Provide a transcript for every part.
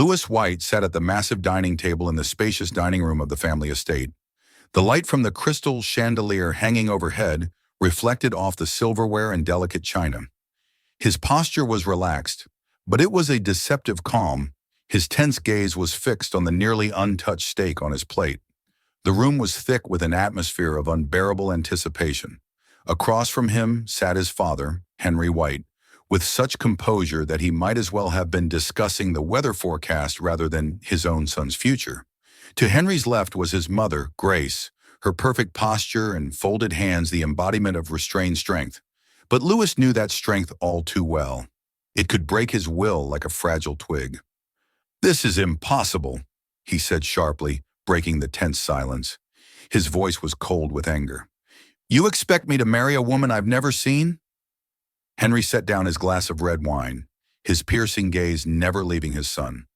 Louis White sat at the massive dining table in the spacious dining room of the family estate. The light from the crystal chandelier hanging overhead reflected off the silverware and delicate china. His posture was relaxed, but it was a deceptive calm. His tense gaze was fixed on the nearly untouched steak on his plate. The room was thick with an atmosphere of unbearable anticipation. Across from him sat his father, Henry White, with such composure that he might as well have been discussing the weather forecast rather than his own son's future. To Henry's left was his mother, Grace, her perfect posture and folded hands the embodiment of restrained strength. But Louis knew that strength all too well. It could break his will like a fragile twig. "This is impossible," he said sharply, breaking the tense silence. His voice was cold with anger. "You expect me to marry a woman I've never seen?" Henry set down his glass of red wine, his piercing gaze never leaving his son.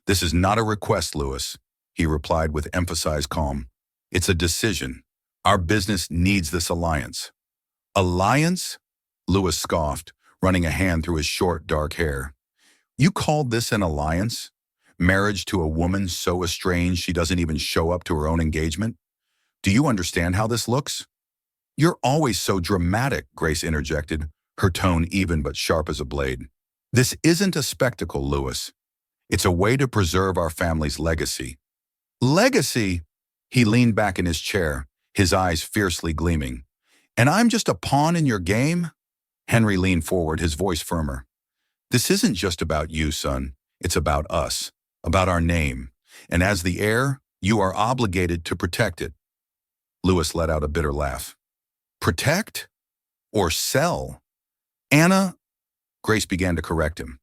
"This is not a request, Louis," he replied with emphasized calm. "It's a decision. Our business needs this alliance." "Alliance?" Louis scoffed, running a hand through his short, dark hair. "You called this an alliance? Marriage to a woman so estranged she doesn't even show up to her own engagement? Do you understand how this looks?" "You're always so dramatic," Grace interjected, her tone even but sharp as a blade. "This isn't a spectacle, Louis. It's a way to preserve our family's legacy." "Legacy?" He leaned back in his chair, his eyes fiercely gleaming. "And I'm just a pawn in your game?" Henry leaned forward, his voice firmer. "This isn't just about you, son. It's about us, about our name. And as the heir, you are obligated to protect it." Louis let out a bitter laugh. "Protect? Or sell?" "Anna," Grace began to correct him.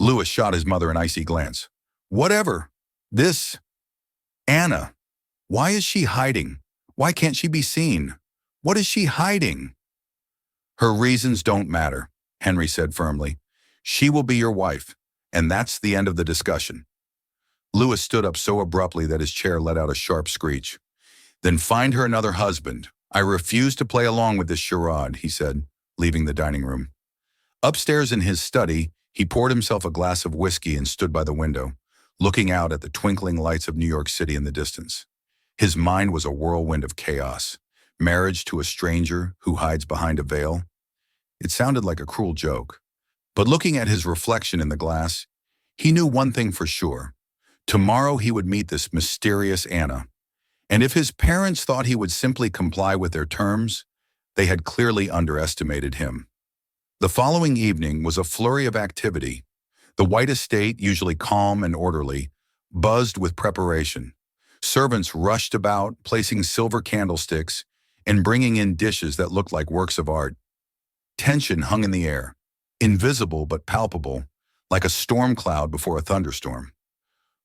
Louis shot his mother an icy glance. "Whatever. Anna. Why is she hiding? Why can't she be seen? What is she hiding?" "Her reasons don't matter," Henry said firmly. "She will be your wife, and that's the end of the discussion." Louis stood up so abruptly that his chair let out a sharp screech. "Then find her another husband. I refuse to play along with this charade," he said, leaving the dining room. Upstairs in his study, he poured himself a glass of whiskey and stood by the window, looking out at the twinkling lights of New York City in the distance. His mind was a whirlwind of chaos. Marriage to a stranger who hides behind a veil. It sounded like a cruel joke. But looking at his reflection in the glass, he knew one thing for sure. Tomorrow he would meet this mysterious Anna. And if his parents thought he would simply comply with their terms, they had clearly underestimated him. The following evening was a flurry of activity. The White estate, usually calm and orderly, buzzed with preparation. Servants rushed about, placing silver candlesticks and bringing in dishes that looked like works of art. Tension hung in the air, invisible but palpable, like a storm cloud before a thunderstorm.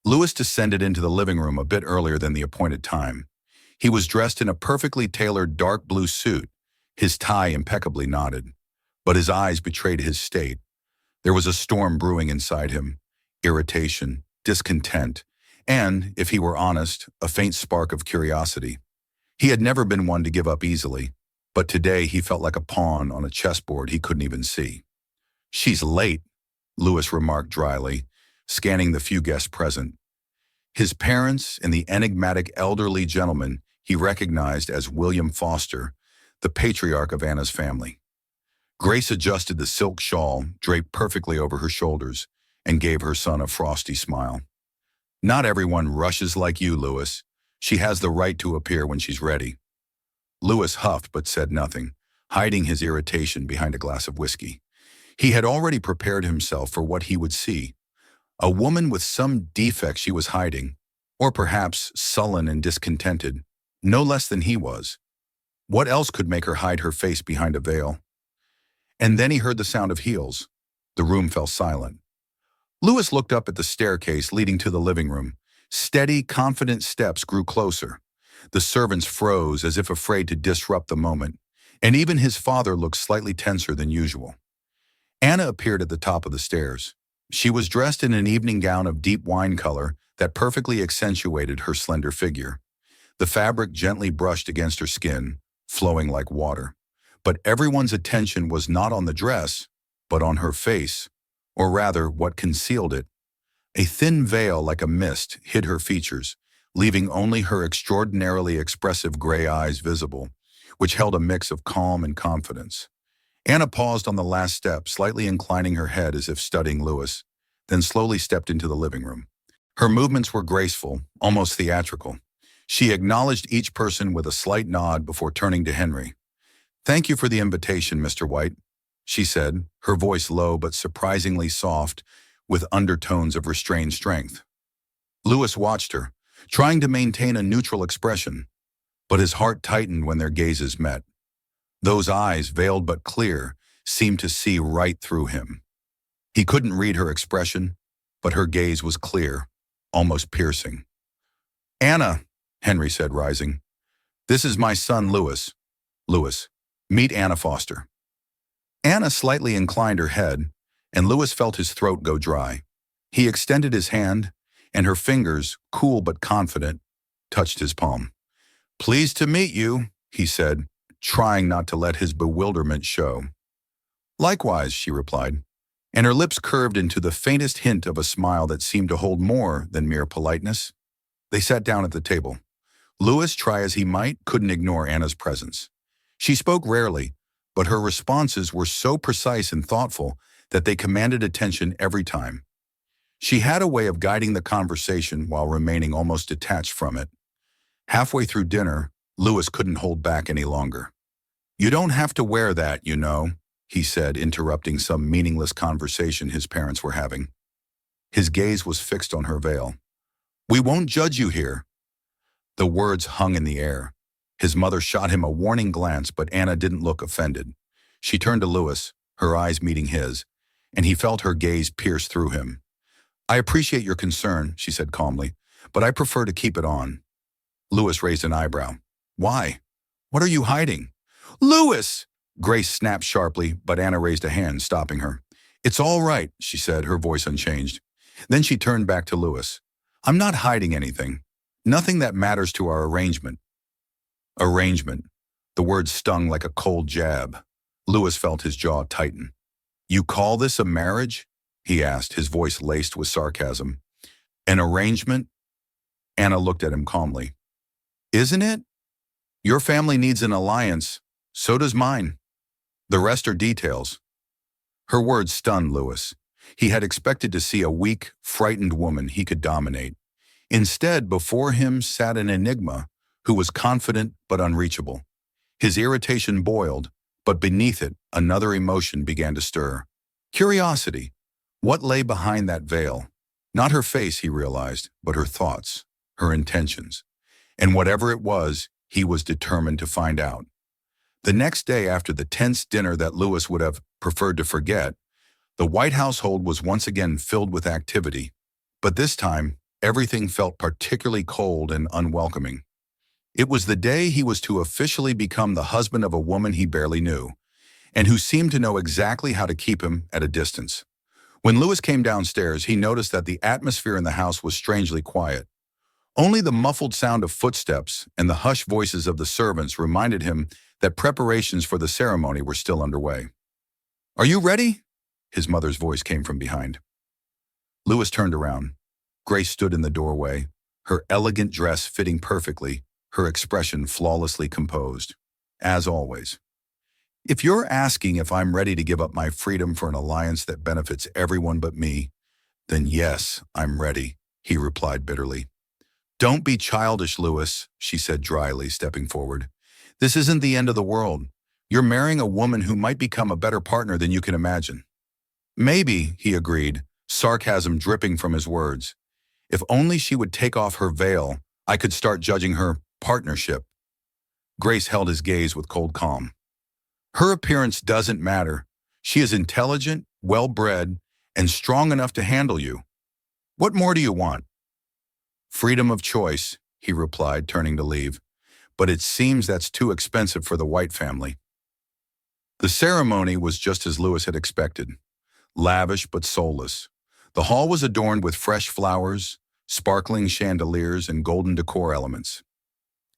Louis descended into the living room a bit earlier than the appointed time. He was dressed in a perfectly tailored dark blue suit, his tie impeccably knotted. But his eyes betrayed his state. There was a storm brewing inside him, irritation, discontent, and, if he were honest, a faint spark of curiosity. He had never been one to give up easily, but today he felt like a pawn on a chessboard he couldn't even see. "She's late," Louis remarked dryly, scanning the few guests present. His parents and the enigmatic elderly gentleman he recognized as William Foster, the patriarch of Anna's family. Grace adjusted the silk shawl draped perfectly over her shoulders and gave her son a frosty smile. "Not everyone rushes like you, Louis. She has the right to appear when she's ready." Louis huffed but said nothing, hiding his irritation behind a glass of whiskey. He had already prepared himself for what he would see. A woman with some defect she was hiding, or perhaps sullen and discontented, no less than he was. What else could make her hide her face behind a veil? And then he heard the sound of heels. The room fell silent. Louis looked up at the staircase leading to the living room. Steady, confident steps grew closer. The servants froze as if afraid to disrupt the moment, and even his father looked slightly tenser than usual. Anna appeared at the top of the stairs. She was dressed in an evening gown of deep wine color that perfectly accentuated her slender figure. The fabric gently brushed against her skin, flowing like water. But everyone's attention was not on the dress, but on her face, or rather what concealed it. A thin veil like a mist hid her features, leaving only her extraordinarily expressive gray eyes visible, which held a mix of calm and confidence. Anna paused on the last step, slightly inclining her head as if studying Louis, then slowly stepped into the living room. Her movements were graceful, almost theatrical. She acknowledged each person with a slight nod before turning to Henry. "Thank you for the invitation, Mr. White," she said, her voice low but surprisingly soft, with undertones of restrained strength. Louis watched her, trying to maintain a neutral expression, but his heart tightened when their gazes met. Those eyes, veiled but clear, seemed to see right through him. He couldn't read her expression, but her gaze was clear, almost piercing. "Anna," Henry said, rising. "This is my son, Louis. Louis, meet Anna Foster." Anna slightly inclined her head, and Louis felt his throat go dry. He extended his hand, and her fingers, cool but confident, touched his palm. "Pleased to meet you," he said, trying not to let his bewilderment show. "Likewise," she replied, and her lips curved into the faintest hint of a smile that seemed to hold more than mere politeness. They sat down at the table. Louis, try as he might, couldn't ignore Anna's presence. She spoke rarely, but her responses were so precise and thoughtful that they commanded attention every time. She had a way of guiding the conversation while remaining almost detached from it. Halfway through dinner, Louis couldn't hold back any longer. "You don't have to wear that, you know," he said, interrupting some meaningless conversation his parents were having. His gaze was fixed on her veil. "We won't judge you here." The words hung in the air. His mother shot him a warning glance, but Anna didn't look offended. She turned to Louis, her eyes meeting his, and he felt her gaze pierce through him. "I appreciate your concern," she said calmly, "but I prefer to keep it on." Louis raised an eyebrow. "Why? What are you hiding?" "Louis!" Grace snapped sharply, but Anna raised a hand, stopping her. "It's all right," she said, her voice unchanged. Then she turned back to Louis. "I'm not hiding anything. Nothing that matters to our arrangement." Arrangement. The word stung like a cold jab. Louis felt his jaw tighten. "You call this a marriage?" he asked, his voice laced with sarcasm. "An arrangement?" Anna looked at him calmly. "Isn't it? Your family needs an alliance. So does mine. The rest are details." Her words stunned Louis. He had expected to see a weak, frightened woman he could dominate. Instead, before him sat an enigma who was confident but unreachable. His irritation boiled, but beneath it, another emotion began to stir. Curiosity. What lay behind that veil? Not her face, he realized, but her thoughts, her intentions. And whatever it was, he was determined to find out. The next day, after the tense dinner that Louis would have preferred to forget, the White household was once again filled with activity. But this time, everything felt particularly cold and unwelcoming. It was the day he was to officially become the husband of a woman he barely knew, and who seemed to know exactly how to keep him at a distance. When Louis came downstairs, he noticed that the atmosphere in the house was strangely quiet. Only the muffled sound of footsteps and the hushed voices of the servants reminded him that preparations for the ceremony were still underway. "Are you ready?" His mother's voice came from behind. Louis turned around. Grace stood in the doorway, her elegant dress fitting perfectly, her expression flawlessly composed. As always. "If you're asking if I'm ready to give up my freedom for an alliance that benefits everyone but me, then yes, I'm ready," he replied bitterly. "Don't be childish, Louis," she said dryly, stepping forward. "This isn't the end of the world. You're marrying a woman who might become a better partner than you can imagine." "Maybe," he agreed, sarcasm dripping from his words. "If only she would take off her veil, I could start judging her partnership." Grace held his gaze with cold calm. "Her appearance doesn't matter. She is intelligent, well-bred, and strong enough to handle you. What more do you want?" "Freedom of choice," he replied, turning to leave. "But it seems that's too expensive for the White family." The ceremony was just as Louis had expected. Lavish but soulless. The hall was adorned with fresh flowers, sparkling chandeliers, and golden decor elements.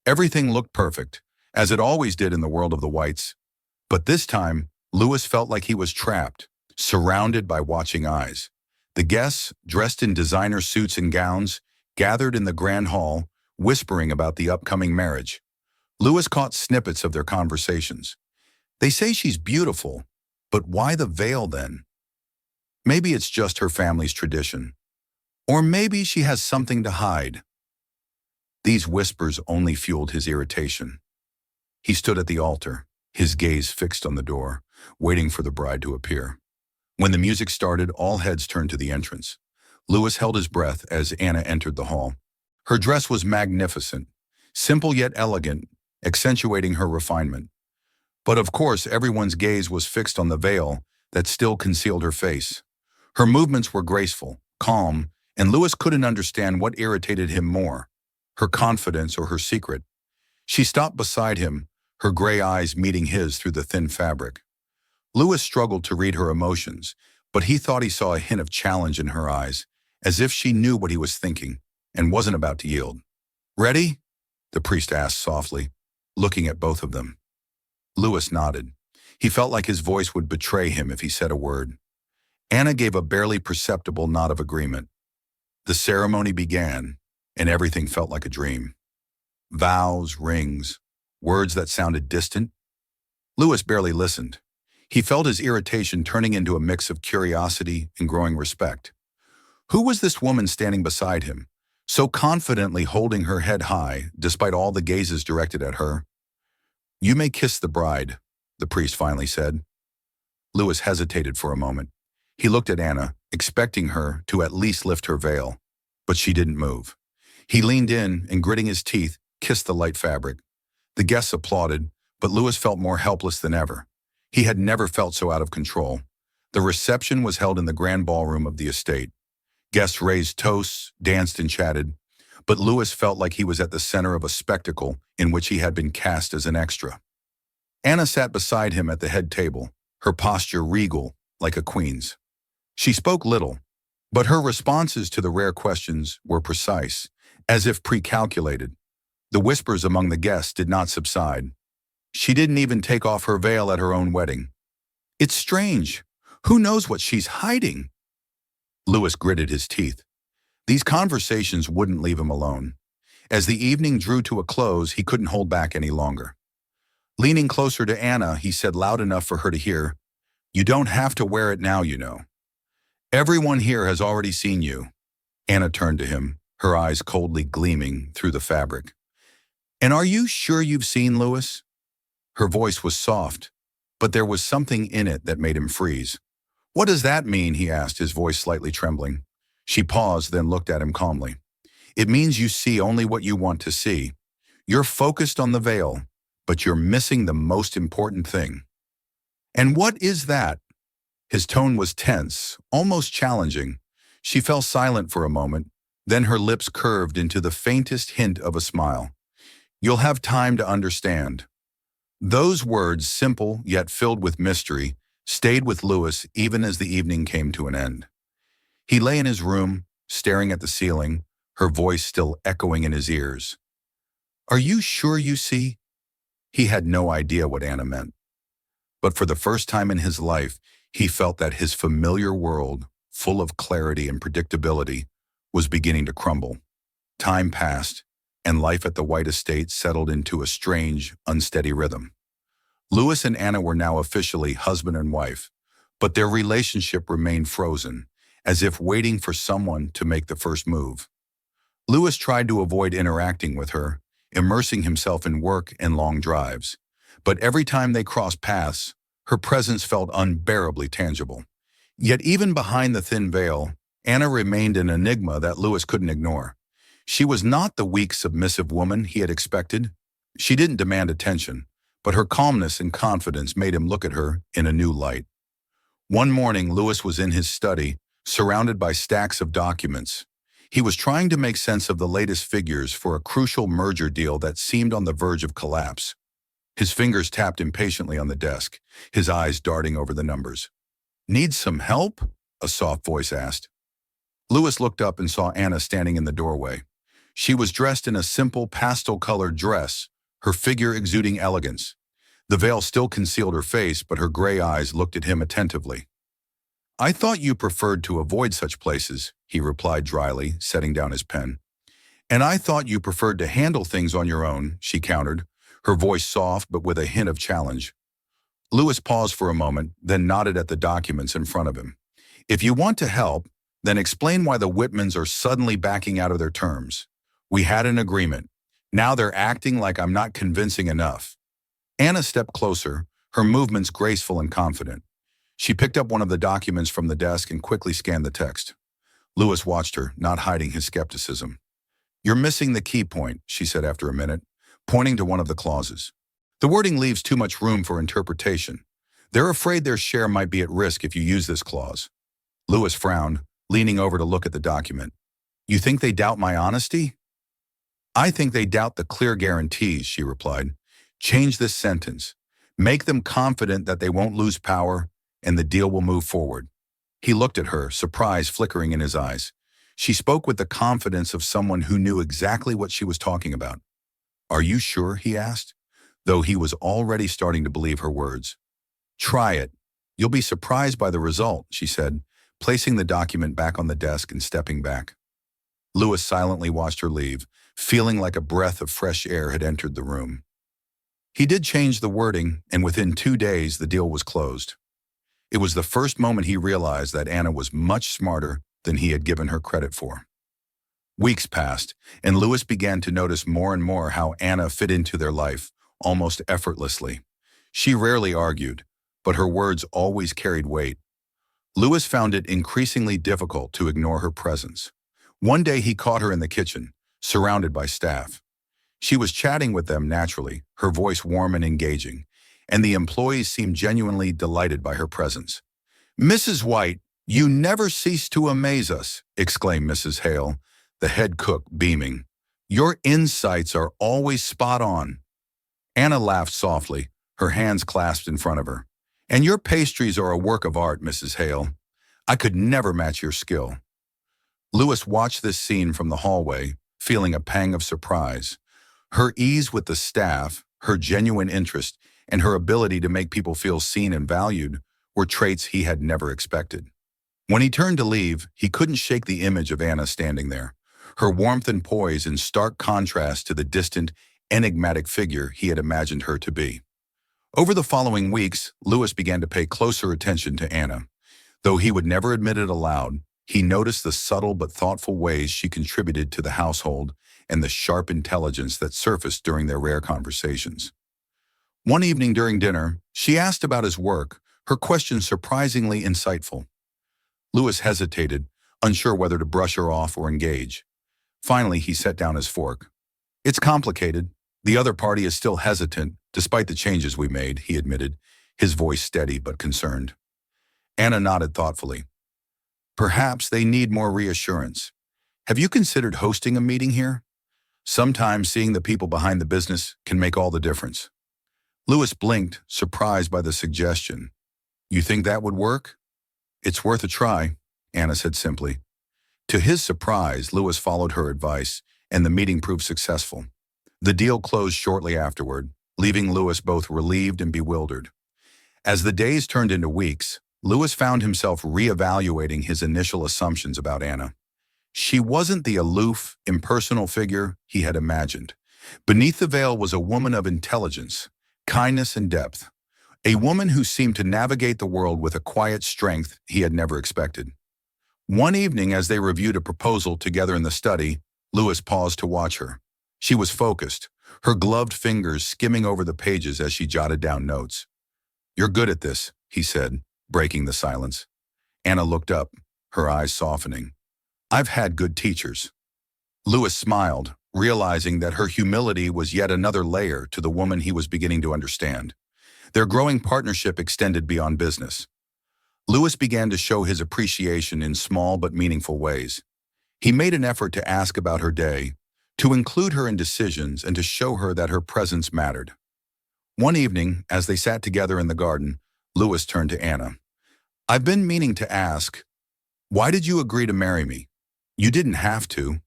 Everything looked perfect, as it always did in the world of the Whites. But this time, Louis felt like he was trapped, surrounded by watching eyes. The guests, dressed in designer suits and gowns, gathered in the grand hall, whispering about the upcoming marriage. Lewis caught snippets of their conversations. They say she's beautiful, but why the veil then? Maybe it's just her family's tradition. Or maybe she has something to hide. These whispers only fueled his irritation. He stood at the altar, his gaze fixed on the door, waiting for the bride to appear. When the music started, all heads turned to the entrance. Lewis held his breath as Anna entered the hall. Her dress was magnificent, simple yet elegant, accentuating her refinement. But of course, everyone's gaze was fixed on the veil that still concealed her face. Her movements were graceful, calm, and Lewis couldn't understand what irritated him more, her confidence or her secret. She stopped beside him, her gray eyes meeting his through the thin fabric. Lewis struggled to read her emotions, but he thought he saw a hint of challenge in her eyes, as if she knew what he was thinking and wasn't about to yield. "Ready?" the priest asked softly, looking at both of them. Lewis nodded. He felt like his voice would betray him if he said a word. Anna gave a barely perceptible nod of agreement. The ceremony began, and everything felt like a dream. Vows, rings, words that sounded distant. Lewis barely listened. He felt his irritation turning into a mix of curiosity and growing respect. Who was this woman standing beside him, so confidently holding her head high despite all the gazes directed at her? "You may kiss the bride," the priest finally said. Lewis hesitated for a moment. He looked at Anna, expecting her to at least lift her veil, but she didn't move. He leaned in and, gritting his teeth, kissed the light fabric. The guests applauded, but Lewis felt more helpless than ever. He had never felt so out of control. The reception was held in the grand ballroom of the estate. Guests raised toasts, danced and chatted, but Lewis felt like he was at the center of a spectacle in which he had been cast as an extra. Anna sat beside him at the head table, her posture regal, like a queen's. She spoke little, but her responses to the rare questions were precise, as if pre-calculated. The whispers among the guests did not subside. She didn't even take off her veil at her own wedding. "It's strange. Who knows what she's hiding?" Lewis gritted his teeth. These conversations wouldn't leave him alone. As the evening drew to a close, he couldn't hold back any longer. Leaning closer to Anna, he said loud enough for her to hear, "You don't have to wear it now, you know. Everyone here has already seen you." Anna turned to him, her eyes coldly gleaming through the fabric. "And are you sure you've seen Lewis?" Her voice was soft, but there was something in it that made him freeze. "What does that mean?" he asked, his voice slightly trembling. She paused, then looked at him calmly. "It means you see only what you want to see. You're focused on the veil, but you're missing the most important thing." "And what is that?" His tone was tense, almost challenging. She fell silent for a moment, then her lips curved into the faintest hint of a smile. "You'll have time to understand." Those words, simple yet filled with mystery, stayed with Lewis even as the evening came to an end. He lay in his room, staring at the ceiling, her voice still echoing in his ears. "Are you sure you see?" He had no idea what Anna meant. But for the first time in his life, he felt that his familiar world, full of clarity and predictability, was beginning to crumble. Time passed, and life at the White Estate settled into a strange, unsteady rhythm. Lewis and Anna were now officially husband and wife, but their relationship remained frozen, as if waiting for someone to make the first move. Lewis tried to avoid interacting with her, immersing himself in work and long drives. But every time they crossed paths, her presence felt unbearably tangible. Yet even behind the thin veil, Anna remained an enigma that Lewis couldn't ignore. She was not the weak, submissive woman he had expected. She didn't demand attention, but her calmness and confidence made him look at her in a new light. One morning, Lewis was in his study, surrounded by stacks of documents. He was trying to make sense of the latest figures for a crucial merger deal that seemed on the verge of collapse. His fingers tapped impatiently on the desk, his eyes darting over the numbers. "Need some help?" a soft voice asked. Lewis looked up and saw Anna standing in the doorway. She was dressed in a simple pastel-colored dress, her figure exuding elegance. The veil still concealed her face, but her gray eyes looked at him attentively. I thought you preferred to avoid such places, he replied dryly, setting down his pen. And I thought you preferred to handle things on your own, she countered, her voice soft but with a hint of challenge. Lewis paused for a moment, then nodded at the documents in front of him. If you want to help, then explain why the Whitmans are suddenly backing out of their terms. We had an agreement. Now they're acting like I'm not convincing enough. Anna stepped closer, her movements graceful and confident. She picked up one of the documents from the desk and quickly scanned the text. Lewis watched her, not hiding his skepticism. You're missing the key point, she said after a minute, pointing to one of the clauses. The wording leaves too much room for interpretation. They're afraid their share might be at risk if you use this clause. Lewis frowned, leaning over to look at the document. You think they doubt my honesty? I think they doubt the clear guarantees, she replied. Change this sentence. Make them confident that they won't lose power and the deal will move forward. He looked at her, surprise flickering in his eyes. She spoke with the confidence of someone who knew exactly what she was talking about. Are you sure? He asked, though he was already starting to believe her words. Try it. You'll be surprised by the result, she said, placing the document back on the desk and stepping back. Lewis silently watched her leave, feeling like a breath of fresh air had entered the room. He did change the wording, and within 2 days the deal was closed. It was the first moment he realized that Anna was much smarter than he had given her credit for. Weeks passed, and Lewis began to notice more and more how Anna fit into their life, almost effortlessly. She rarely argued, but her words always carried weight. Lewis found it increasingly difficult to ignore her presence. One day he caught her in the kitchen, surrounded by staff. She was chatting with them naturally, her voice warm and engaging, and the employees seemed genuinely delighted by her presence. Mrs. White, you never cease to amaze us, exclaimed Mrs. Hale, the head cook, beaming. Your insights are always spot on. Anna laughed softly, her hands clasped in front of her. And your pastries are a work of art, Mrs. Hale. I could never match your skill. Lewis watched this scene from the hallway, feeling a pang of surprise. Her ease with the staff, her genuine interest, and her ability to make people feel seen and valued were traits he had never expected. When he turned to leave, he couldn't shake the image of Anna standing there, her warmth and poise in stark contrast to the distant, enigmatic figure he had imagined her to be. Over the following weeks, Lewis began to pay closer attention to Anna. Though he would never admit it aloud, he noticed the subtle but thoughtful ways she contributed to the household and the sharp intelligence that surfaced during their rare conversations. One evening during dinner, she asked about his work, her question surprisingly insightful. Lewis hesitated, unsure whether to brush her off or engage. Finally, he set down his fork. It's complicated. The other party is still hesitant, despite the changes we made, he admitted, his voice steady but concerned. Anna nodded thoughtfully. Perhaps they need more reassurance. Have you considered hosting a meeting here? Sometimes seeing the people behind the business can make all the difference. Lewis blinked, surprised by the suggestion. You think that would work? It's worth a try, Anna said simply. To his surprise, Lewis followed her advice, and the meeting proved successful. The deal closed shortly afterward, leaving Lewis both relieved and bewildered. As the days turned into weeks, Lewis found himself reevaluating his initial assumptions about Anna. She wasn't the aloof, impersonal figure he had imagined. Beneath the veil was a woman of intelligence, kindness, and depth. A woman who seemed to navigate the world with a quiet strength he had never expected. One evening, as they reviewed a proposal together in the study, Lewis paused to watch her. She was focused, her gloved fingers skimming over the pages as she jotted down notes. You're good at this, he said, breaking the silence. Anna looked up, her eyes softening. I've had good teachers. Lewis smiled, realizing that her humility was yet another layer to the woman he was beginning to understand. Their growing partnership extended beyond business. Lewis began to show his appreciation in small but meaningful ways. He made an effort to ask about her day, to include her in decisions and to show her that her presence mattered. One evening, as they sat together in the garden, Lewis turned to Anna. I've been meaning to ask, why did you agree to marry me? You didn't have to.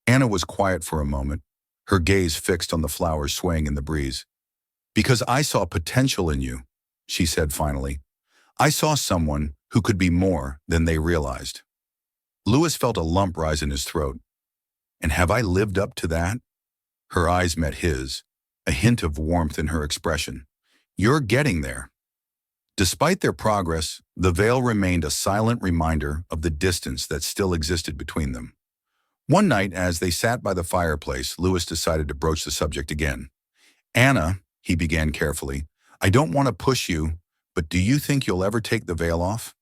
Anna was quiet for a moment, her gaze fixed on the flowers swaying in the breeze. Because I saw potential in you, she said finally. I saw someone who could be more than they realized. Louis felt a lump rise in his throat. And have I lived up to that? Her eyes met his, a hint of warmth in her expression. You're getting there. Despite their progress, the veil remained a silent reminder of the distance that still existed between them. One night, as they sat by the fireplace, Louis decided to broach the subject again. Anna, he began carefully, I don't want to push you, but do you think you'll ever take the veil off?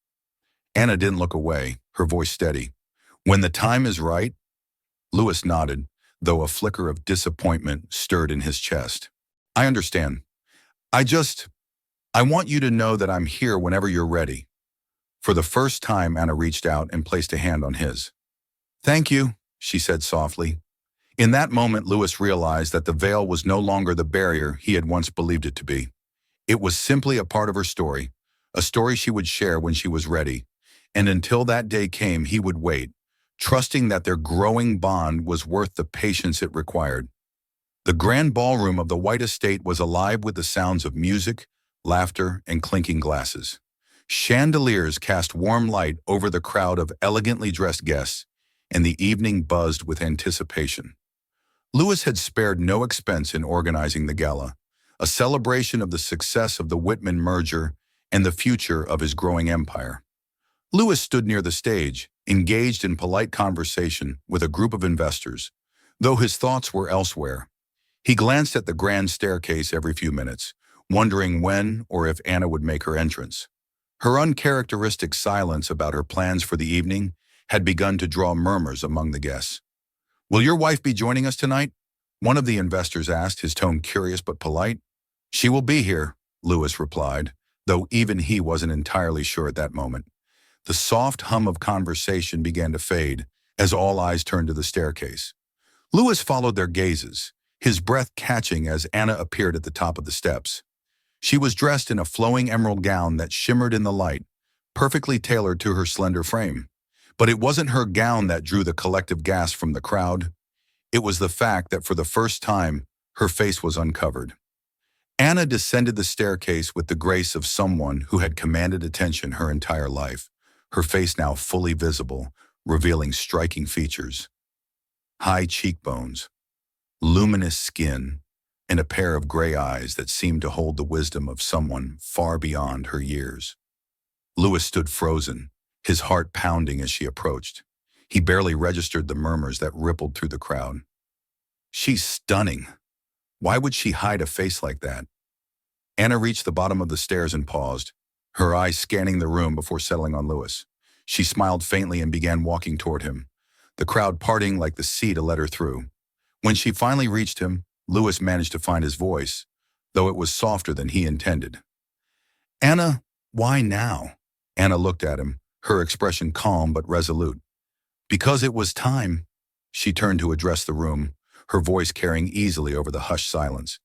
Anna didn't look away, her voice steady. When the time is right? Louis nodded, though a flicker of disappointment stirred in his chest. I understand. I want you to know that I'm here whenever you're ready. For the first time, Anna reached out and placed a hand on his. Thank you, she said softly. In that moment, Louis realized that the veil was no longer the barrier he had once believed it to be. It was simply a part of her story, a story she would share when she was ready. And until that day came, he would wait, trusting that their growing bond was worth the patience it required. The grand ballroom of the White Estate was alive with the sounds of music, laughter, and clinking glasses. Chandeliers cast warm light over the crowd of elegantly dressed guests, and the evening buzzed with anticipation. Louis had spared no expense in organizing the gala, a celebration of the success of the Whitman merger and the future of his growing empire. Louis stood near the stage, engaged in polite conversation with a group of investors, though his thoughts were elsewhere. He glanced at the grand staircase every few minutes, wondering when or if Anna would make her entrance. Her uncharacteristic silence about her plans for the evening had begun to draw murmurs among the guests. Will your wife be joining us tonight? One of the investors asked, his tone curious but polite. She will be here, Louis replied, though even he wasn't entirely sure at that moment. The soft hum of conversation began to fade as all eyes turned to the staircase. Louis followed their gazes, his breath catching as Anna appeared at the top of the steps. She was dressed in a flowing emerald gown that shimmered in the light, perfectly tailored to her slender frame. But it wasn't her gown that drew the collective gasp from the crowd. It was the fact that for the first time, her face was uncovered. Anna descended the staircase with the grace of someone who had commanded attention her entire life, her face now fully visible, revealing striking features. High cheekbones, luminous skin, and a pair of gray eyes that seemed to hold the wisdom of someone far beyond her years. Louis stood frozen, his heart pounding as she approached. He barely registered the murmurs that rippled through the crowd. She's stunning. Why would she hide a face like that? Anna reached the bottom of the stairs and paused, her eyes scanning the room before settling on Louis. She smiled faintly and began walking toward him, the crowd parting like the sea to let her through. When she finally reached him, Louis managed to find his voice, though it was softer than he intended. Anna, why now? Anna looked at him, her expression calm but resolute. Because it was time. She turned to address the room, her voice carrying easily over the hushed silence.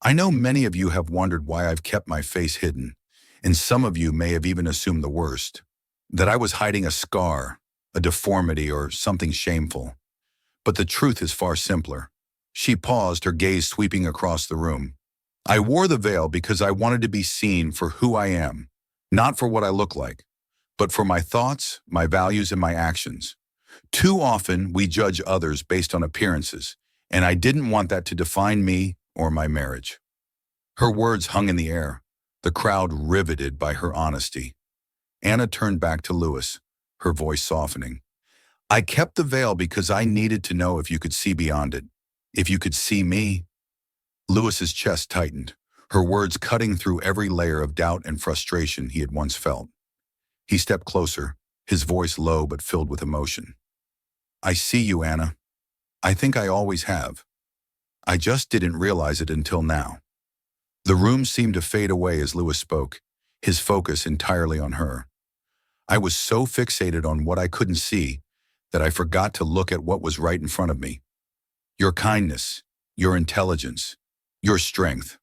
I know many of you have wondered why I've kept my face hidden, and some of you may have even assumed the worst, that I was hiding a scar, a deformity, or something shameful. But the truth is far simpler. She paused, her gaze sweeping across the room. I wore the veil because I wanted to be seen for who I am, not for what I look like, but for my thoughts, my values, and my actions. Too often, we judge others based on appearances, and I didn't want that to define me or my marriage. Her words hung in the air, the crowd riveted by her honesty. Anna turned back to Louis, her voice softening. I kept the veil because I needed to know if you could see beyond it, if you could see me. Louis's chest tightened, her words cutting through every layer of doubt and frustration he had once felt. He stepped closer, his voice low but filled with emotion. I see you, Anna. I think I always have. I just didn't realize it until now. The room seemed to fade away as Louis spoke, his focus entirely on her. I was so fixated on what I couldn't see that I forgot to look at what was right in front of me. Your kindness, your intelligence, your strength.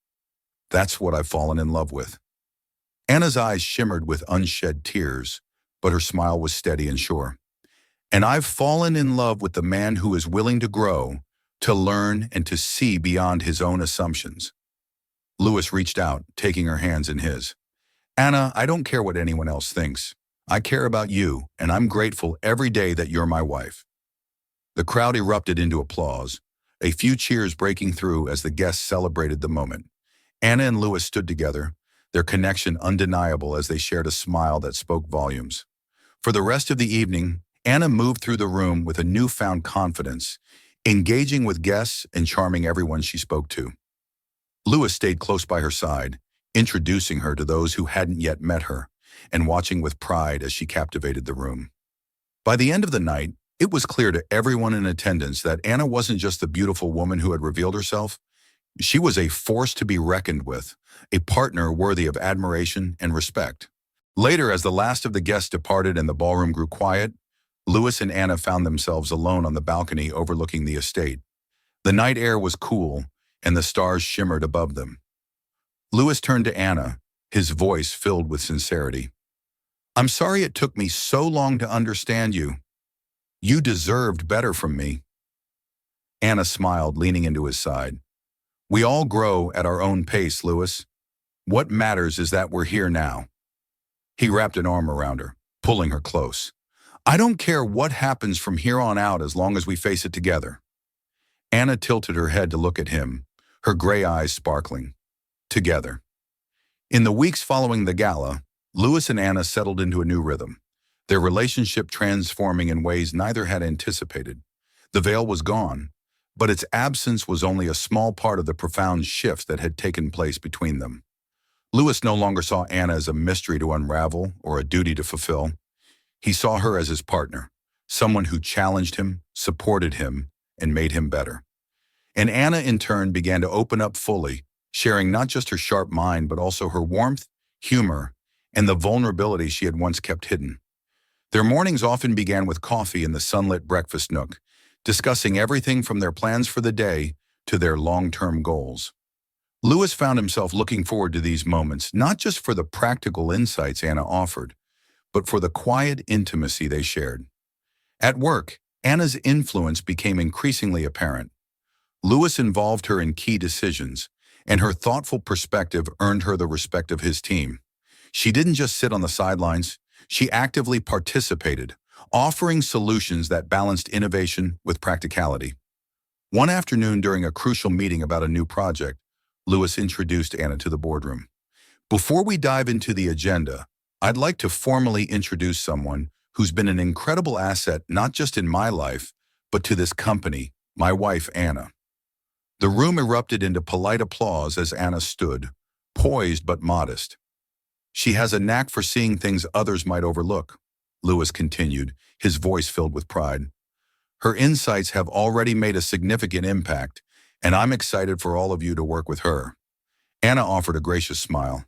That's what I've fallen in love with. Anna's eyes shimmered with unshed tears, but her smile was steady and sure. And I've fallen in love with the man who is willing to grow, to learn, and to see beyond his own assumptions. Louis reached out, taking her hands in his. Anna, I don't care what anyone else thinks. I care about you, and I'm grateful every day that you're my wife." The crowd erupted into applause, a few cheers breaking through as the guests celebrated the moment. Anna and Louis stood together, their connection undeniable as they shared a smile that spoke volumes. For the rest of the evening, Anna moved through the room with a newfound confidence, engaging with guests and charming everyone she spoke to. Louis stayed close by her side, introducing her to those who hadn't yet met her, and watching with pride as she captivated the room. By the end of the night, it was clear to everyone in attendance that Anna wasn't just the beautiful woman who had revealed herself. She was a force to be reckoned with, a partner worthy of admiration and respect. Later, as the last of the guests departed and the ballroom grew quiet, Louis and Anna found themselves alone on the balcony overlooking the estate. The night air was cool, and the stars shimmered above them. Louis turned to Anna, his voice filled with sincerity. "I'm sorry it took me so long to understand you. You deserved better from me." Anna smiled, leaning into his side. "We all grow at our own pace, Louis. What matters is that we're here now." He wrapped an arm around her, pulling her close. "I don't care what happens from here on out as long as we face it together." Anna tilted her head to look at him, her gray eyes sparkling. Together. In the weeks following the gala, Louis and Anna settled into a new rhythm, their relationship transforming in ways neither had anticipated. The veil was gone, but its absence was only a small part of the profound shift that had taken place between them. Louis no longer saw Anna as a mystery to unravel or a duty to fulfill. He saw her as his partner, someone who challenged him, supported him, and made him better. And Anna, in turn, began to open up fully, sharing not just her sharp mind, but also her warmth, humor, and the vulnerability she had once kept hidden. Their mornings often began with coffee in the sunlit breakfast nook, discussing everything from their plans for the day to their long-term goals. Louis found himself looking forward to these moments, not just for the practical insights Anna offered, but for the quiet intimacy they shared. At work, Anna's influence became increasingly apparent. Louis involved her in key decisions, and her thoughtful perspective earned her the respect of his team. She didn't just sit on the sidelines, she actively participated, offering solutions that balanced innovation with practicality. One afternoon during a crucial meeting about a new project, Louis introduced Anna to the boardroom. "Before we dive into the agenda, I'd like to formally introduce someone who's been an incredible asset not just in my life, but to this company, my wife, Anna." The room erupted into polite applause as Anna stood, poised but modest. "She has a knack for seeing things others might overlook," Louis continued, his voice filled with pride. "Her insights have already made a significant impact, and I'm excited for all of you to work with her." Anna offered a gracious smile.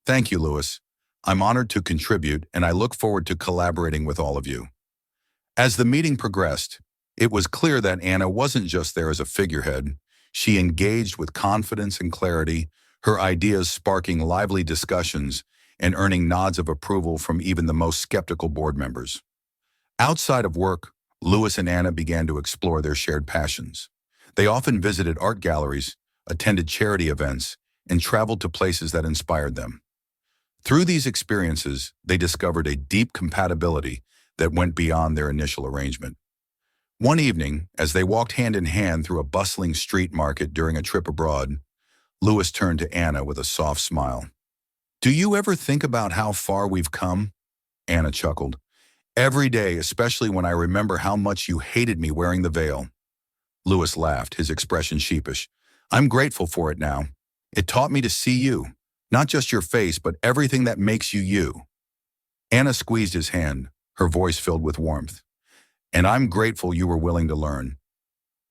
"Thank you, Louis. I'm honored to contribute, and I look forward to collaborating with all of you." As the meeting progressed, it was clear that Anna wasn't just there as a figurehead. She engaged with confidence and clarity, her ideas sparking lively discussions and earning nods of approval from even the most skeptical board members. Outside of work, Louis and Anna began to explore their shared passions. They often visited art galleries, attended charity events, and traveled to places that inspired them. Through these experiences, they discovered a deep compatibility that went beyond their initial arrangement. One evening, as they walked hand in hand through a bustling street market during a trip abroad, Louis turned to Anna with a soft smile. "Do you ever think about how far we've come?" Anna chuckled. "Every day, especially when I remember how much you hated me wearing the veil." Louis laughed, his expression sheepish. "I'm grateful for it now. It taught me to see you, not just your face, but everything that makes you you." Anna squeezed his hand, her voice filled with warmth. "And I'm grateful you were willing to learn."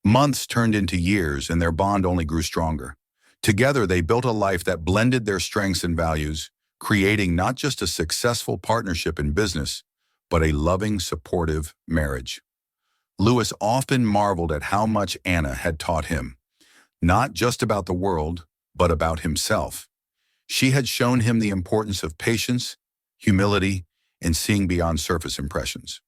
Months turned into years, and their bond only grew stronger. Together, they built a life that blended their strengths and values, creating not just a successful partnership in business, but a loving, supportive marriage. Louis often marveled at how much Anna had taught him, not just about the world, but about himself. She had shown him the importance of patience, humility, and seeing beyond surface impressions.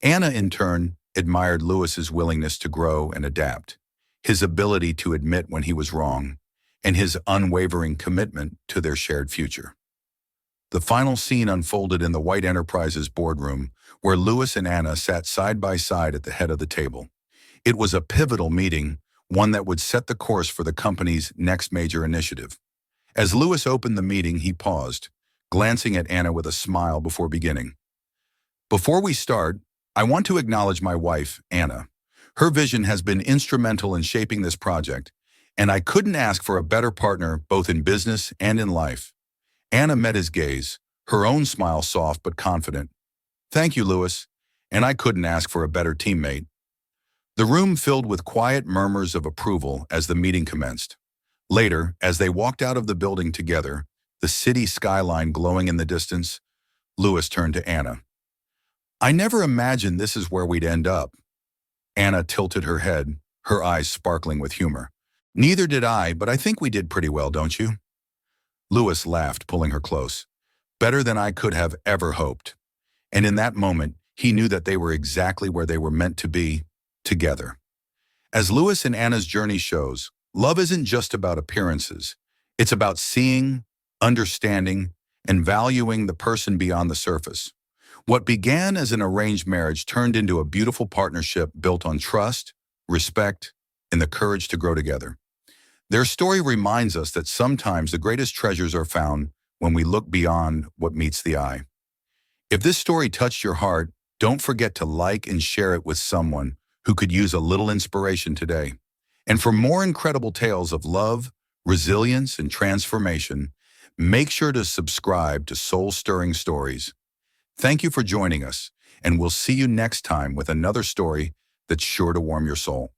Anna, in turn, admired Louis's willingness to grow and adapt, his ability to admit when he was wrong, and his unwavering commitment to their shared future. The final scene unfolded in the White Enterprises boardroom, where Louis and Anna sat side by side at the head of the table. It was a pivotal meeting, one that would set the course for the company's next major initiative. As Louis opened the meeting, he paused, glancing at Anna with a smile before beginning. "Before we start, I want to acknowledge my wife, Anna. Her vision has been instrumental in shaping this project, and I couldn't ask for a better partner both in business and in life." Anna met his gaze, her own smile soft but confident. "Thank you, Louis, and I couldn't ask for a better teammate." The room filled with quiet murmurs of approval as the meeting commenced. Later, as they walked out of the building together, the city skyline glowing in the distance, Louis turned to Anna. "I never imagined this is where we'd end up." Anna tilted her head, her eyes sparkling with humor. "Neither did I, but I think we did pretty well, don't you?" Louis laughed, pulling her close. "Better than I could have ever hoped." And in that moment, he knew that they were exactly where they were meant to be, together. As Louis and Anna's journey shows, love isn't just about appearances. It's about seeing, understanding, and valuing the person beyond the surface. What began as an arranged marriage turned into a beautiful partnership built on trust, respect, and the courage to grow together. Their story reminds us that sometimes the greatest treasures are found when we look beyond what meets the eye. If this story touched your heart, don't forget to like and share it with someone who could use a little inspiration today. And for more incredible tales of love, resilience, and transformation, make sure to subscribe to Soul-Stirring Stories. Thank you for joining us, and we'll see you next time with another story that's sure to warm your soul.